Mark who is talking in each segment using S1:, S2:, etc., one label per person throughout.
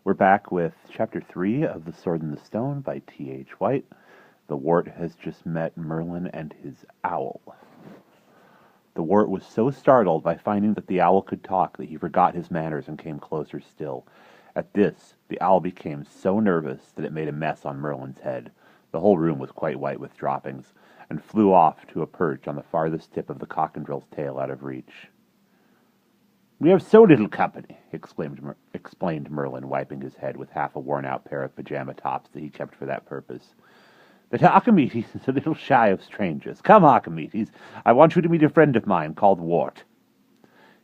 S1: We're back with Chapter 3 of The Sword and the Stone by T.H. White. The wart has just met Merlin and his owl. The wart was so startled by finding that the owl could talk that he forgot his manners and came closer still. At this, the owl became so nervous that it made a mess on Merlin's head. The whole room was quite white with droppings, and flew off to a perch on the farthest tip of the cockandrill's tail out of reach. "We have so little company," explained Merlin, wiping his head with half a worn-out pair of pajama tops that he kept for that purpose, "that Archimedes is a little shy of strangers. Come, Archimedes, I want you to meet a friend of mine called Wart."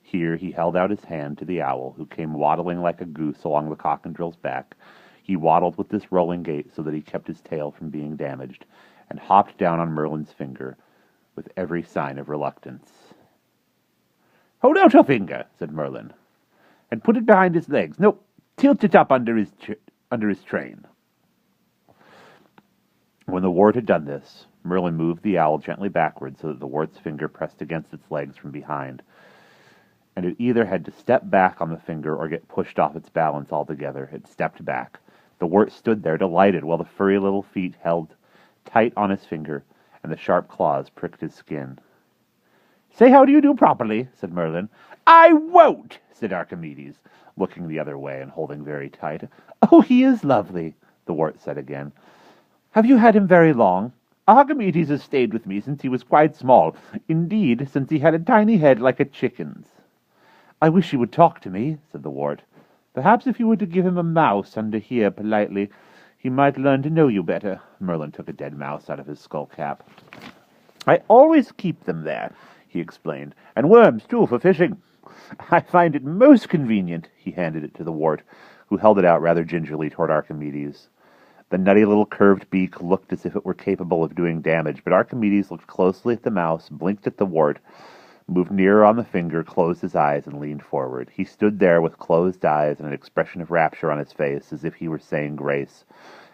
S1: Here he held out his hand to the owl, who came waddling like a goose along the cockandrill's back. He waddled with this rolling gait so that he kept his tail from being damaged, and hopped down on Merlin's finger with every sign of reluctance. "Hold out your finger," said Merlin, "and put it behind his legs. No, tilt it up under his train." When the wart had done this, Merlin moved the owl gently backward so that the wart's finger pressed against its legs from behind, and it either had to step back on the finger or get pushed off its balance altogether. It stepped back. The wart stood there, delighted, while the furry little feet held tight on his finger, and the sharp claws pricked his skin. "Say how do you do properly," said Merlin. "I won't," said Archimedes, looking the other way and holding very tight. "Oh, he is lovely," the wart said again. "Have you had him very long?" "Archimedes has stayed with me since he was quite small. Indeed, since he had a tiny head like a chicken's." "I wish he would talk to me," said the wart. "Perhaps if you were to give him a mouse under here politely, he might learn to know you better." Merlin took a dead mouse out of his skull cap. "I always keep them there," he explained, "and worms, too, for fishing. I find it most convenient." He handed it to the wart, who held it out rather gingerly toward Archimedes. The nutty little curved beak looked as if it were capable of doing damage, but Archimedes looked closely at the mouse, blinked at the wart, moved nearer on the finger, closed his eyes, and leaned forward. He stood there with closed eyes and an expression of rapture on his face, as if he were saying grace.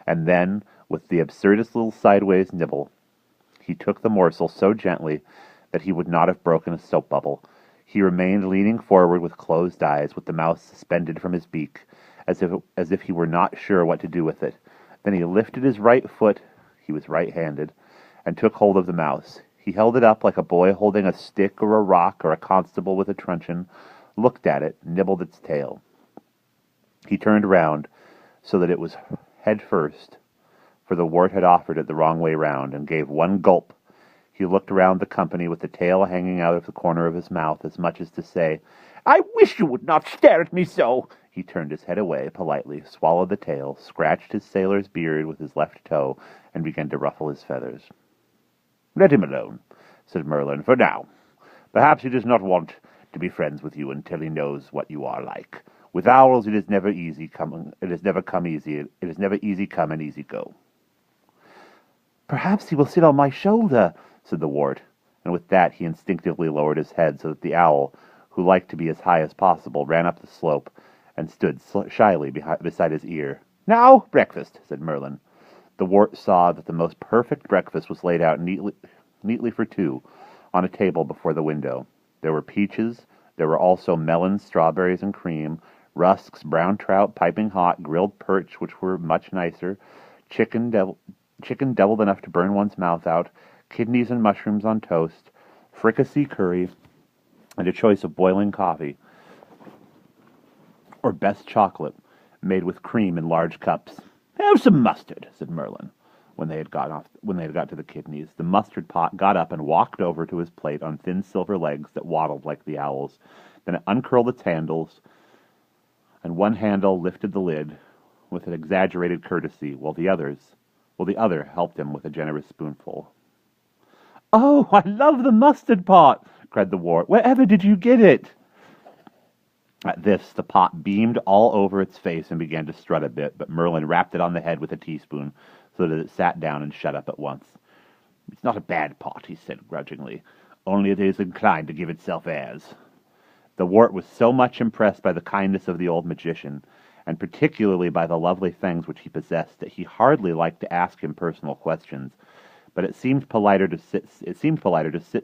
S1: And then, with the absurdest little sideways nibble, he took the morsel so gently that he would not have broken a soap bubble. He remained leaning forward with closed eyes, with the mouse suspended from his beak, as if he were not sure what to do with it. Then he lifted his right foot, he was right-handed, and took hold of the mouse. He held it up like a boy holding a stick or a rock or a constable with a truncheon, looked at it, nibbled its tail. He turned round so that it was head first, for the wart had offered it the wrong way round, and gave one gulp. He looked around the company with the tail hanging out of the corner of his mouth, as much as to say, "I wish you would not stare at me so." He turned his head away politely, swallowed the tail, scratched his sailor's beard with his left toe, and began to ruffle his feathers. "Let him alone," said Merlin, "for now. Perhaps he does not want to be friends with you until he knows what you are like. With owls it is never easy come. It is never easy come and easy go." "Perhaps he will sit on my shoulder," said the wart, and with that he instinctively lowered his head so that the owl, who liked to be as high as possible, ran up the slope and stood shyly beside his ear. "Now, breakfast," said Merlin. The wart saw that the most perfect breakfast was laid out neatly for two, on a table before the window. There were peaches, there were also melons, strawberries, and cream, rusks, brown trout, piping hot, grilled perch, which were much nicer, chicken doubled enough to burn one's mouth out, kidneys and mushrooms on toast, fricassee curry, and a choice of boiling coffee, or best chocolate, made with cream in large cups. "Have some mustard," said Merlin, when they had got to the kidneys. The mustard pot got up and walked over to his plate on thin silver legs that waddled like the owl's. Then it uncurled its handles, and one handle lifted the lid with an exaggerated courtesy, while the other helped him with a generous spoonful. "Oh, I love the mustard pot!" cried the wart. "Wherever did you get it?" At this, the pot beamed all over its face and began to strut a bit, but Merlin rapped it on the head with a teaspoon, so that it sat down and shut up at once. "It's not a bad pot," he said grudgingly, "only it is inclined to give itself airs." The wart was so much impressed by the kindness of the old magician, and particularly by the lovely things which he possessed, that he hardly liked to ask him personal questions. But it seemed politer to sit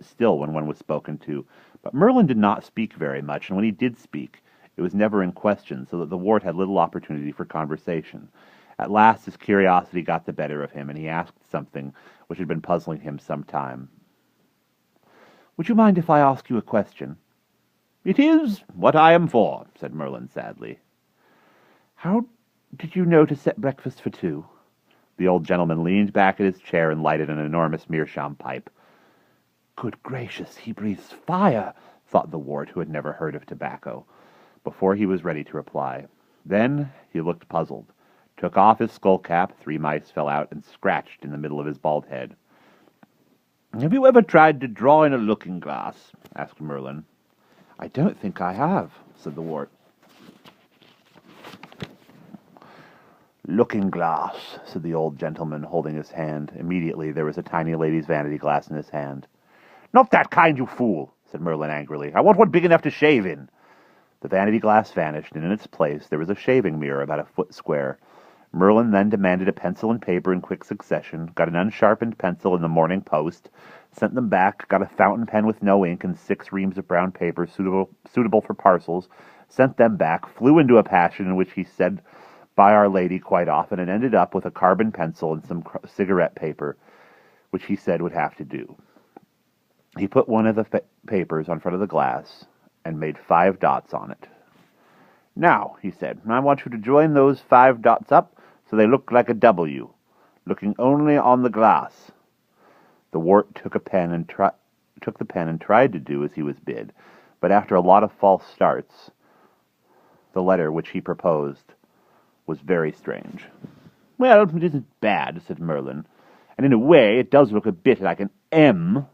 S1: still when one was spoken to. But Merlin did not speak very much, and when he did speak, It was never in question, so that the wart had little opportunity for conversation. At last his curiosity got the better of him, and he asked something which had been puzzling him some time. "Would you mind if I ask you a question?" "It is what I am for," said Merlin sadly. "How did you know to set breakfast for 2? The old gentleman leaned back in his chair and lighted an enormous meerschaum pipe. "Good gracious, he breathes fire," thought the wart, who had never heard of tobacco, before he was ready to reply. Then he looked puzzled, took off his skull-cap, 3 mice fell out and scratched in the middle of his bald head. "Have you ever tried to draw in a looking-glass?" asked Merlin. "I don't think I have," said the wart. "Looking-glass," said the old gentleman, holding his hand. Immediately there was a tiny lady's vanity glass in his hand. "Not that kind, you fool," said Merlin angrily. "I want one big enough to shave in." The vanity glass vanished, and in its place there was a shaving mirror about a foot square. Merlin then demanded a pencil and paper in quick succession, got an unsharpened pencil in the Morning Post, sent them back, got a fountain pen with no ink and 6 reams of brown paper suitable for parcels, sent them back, flew into a passion in which he said "By Our Lady" quite often, and ended up with a carbon pencil and some cigarette paper, which he said would have to do. He put one of the papers on front of the glass and made 5 dots on it. "Now," he said, "I want you to join those 5 dots up so they look like a W, looking only on the glass." The wart took the pen and tried to do as he was bid, but after a lot of false starts, the letter which he proposed was very strange. "Well, it isn't bad," said Merlin, "and in a way it does look a bit like an M."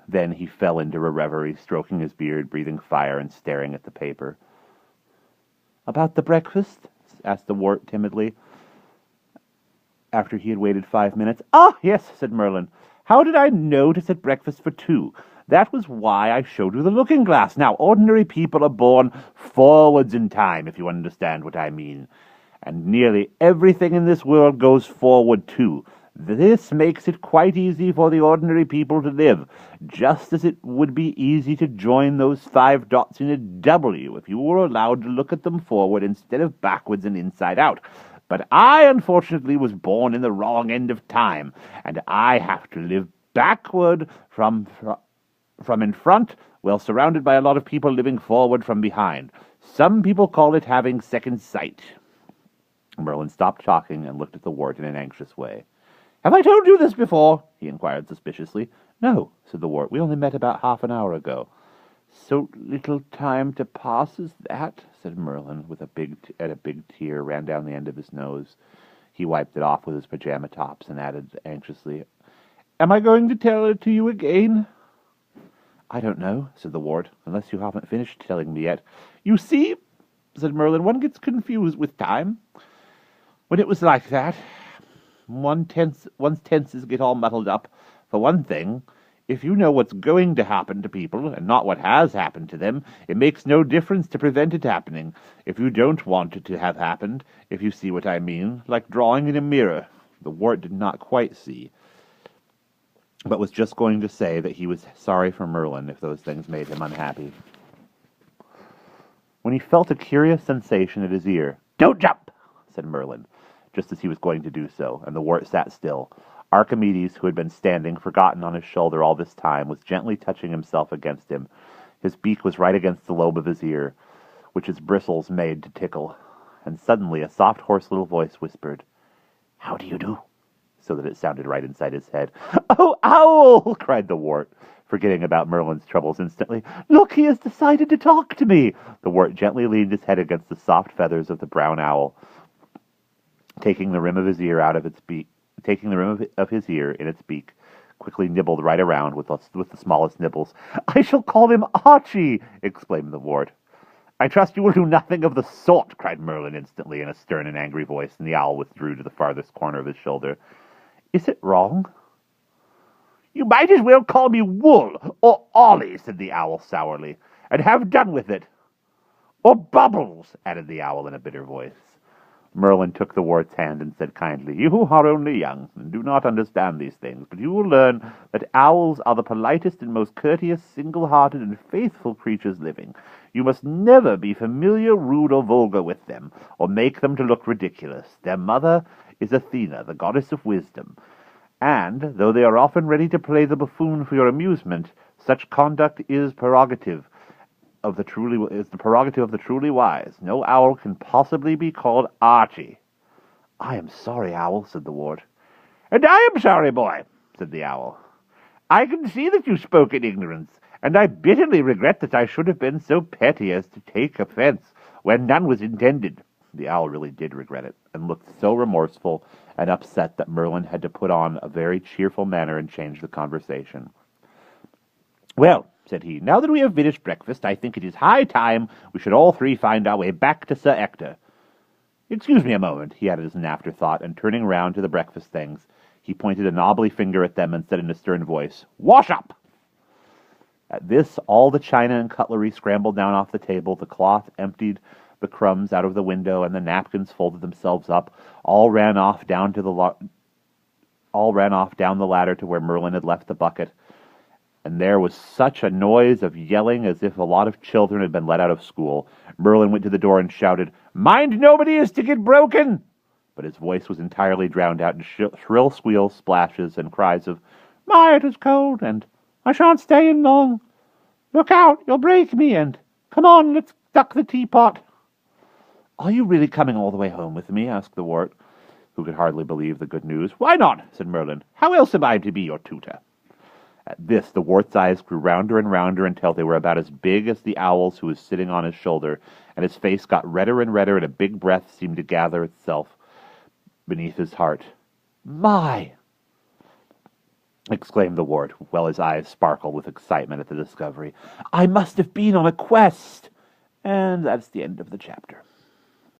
S1: Then he fell into a reverie, stroking his beard, breathing fire, and staring at the paper. "About the breakfast?" asked the wart timidly, after he had waited 5 minutes. "Ah, yes," said Merlin. "How did I know to set breakfast for 2? That was why I showed you the looking-glass. Now, ordinary people are born forwards in time, if you understand what I mean. And nearly everything in this world goes forward, too. This makes it quite easy for the ordinary people to live, just as it would be easy to join those 5 dots in a W if you were allowed to look at them forward instead of backwards and inside out. But I, unfortunately, was born in the wrong end of time, and I have to live backward from in front, while surrounded by a lot of people living forward from behind. Some people call it having second sight." Merlin stopped talking and looked at the wart in an anxious way. "Have I told you this before?" he inquired suspiciously. "No," said the wart. "We only met about half an hour ago." "So little time to pass as that?" said Merlin, with a big tear ran down the end of his nose. He wiped it off with his pajama tops and added anxiously, "Am I going to tell it to you again?" "I don't know," said the wart, "unless you haven't finished telling me yet." "You see," said Merlin, "one gets confused with time. When it was like that, one's tenses get all muddled up. For one thing, if you know what's going to happen to people, and not what has happened to them, it makes no difference to prevent it happening. If you don't want it to have happened, if you see what I mean, like drawing in a mirror." The wart did not quite see, but was just going to say that he was sorry for Merlin if those things made him unhappy, when he felt a curious sensation at his ear. "Don't jump," said Merlin, just as he was going to do so, and the wart sat still. Archimedes, who had been standing, forgotten on his shoulder all this time, was gently touching himself against him. His beak was right against the lobe of his ear, which its bristles made to tickle. And suddenly a soft, hoarse little voice whispered, "How do you do?" so that it sounded right inside his head. "Oh, Owl!" cried the wart, forgetting about Merlin's troubles instantly. "Look, he has decided to talk to me!" The wart gently leaned his head against the soft feathers of the brown owl, taking the rim of his ear in its beak, quickly nibbled right around with the smallest nibbles. "I shall call him Archie!" exclaimed the wart. "I trust you will do nothing of the sort!" cried Merlin instantly in a stern and angry voice, and the owl withdrew to the farthest corner of his shoulder. "Is it wrong?" "You might as well call me Wool or Ollie," said the owl sourly, "and have done with it. Or Bubbles," added the owl in a bitter voice. Merlin took the wart's hand and said kindly, "You are only young, and do not understand these things, but you will learn that owls are the politest and most courteous, single-hearted, and faithful creatures living. You must never be familiar, rude, or vulgar with them, or make them to look ridiculous. Their mother is Athena, the goddess of wisdom, and, though they are often ready to play the buffoon for your amusement, such conduct is the prerogative of the truly wise. No owl can possibly be called Archie." "I am sorry, Owl," said the wart. "And I am sorry, boy," said the owl. "I can see that you spoke in ignorance, and I bitterly regret that I should have been so petty as to take offense when none was intended." The owl really did regret it, and looked so remorseful and upset that Merlin had to put on a very cheerful manner and change the conversation. "Well," said he, "now that we have finished breakfast, I think it is high time we should all three find our way back to Sir Ector. Excuse me a moment," he added as an afterthought, and turning round to the breakfast things, he pointed a knobbly finger at them and said in a stern voice, "Wash up!" At this, all the china and cutlery scrambled down off the table, the cloth emptied the crumbs out of the window, and the napkins folded themselves up. All ran off down the ladder to where Merlin had left the bucket, and there was such a noise of yelling as if a lot of children had been let out of school. Merlin went to the door and shouted, "Mind nobody is to get broken!" But his voice was entirely drowned out in shrill squeals, splashes, and cries of, "My, it is cold," and "I shan't stay in long," "Look out, you'll break me," and "Come on, let's duck the teapot." "Are you really coming all the way home with me?" asked the wart, who could hardly believe the good news. "Why not?" said Merlin. "How else am I to be your tutor?" At this, the wart's eyes grew rounder and rounder until they were about as big as the owl's who was sitting on his shoulder, and his face got redder and redder, and a big breath seemed to gather itself beneath his heart. "My!" exclaimed the wart, while his eyes sparkled with excitement at the discovery. "I must have been on a quest!" And that's the end of the chapter.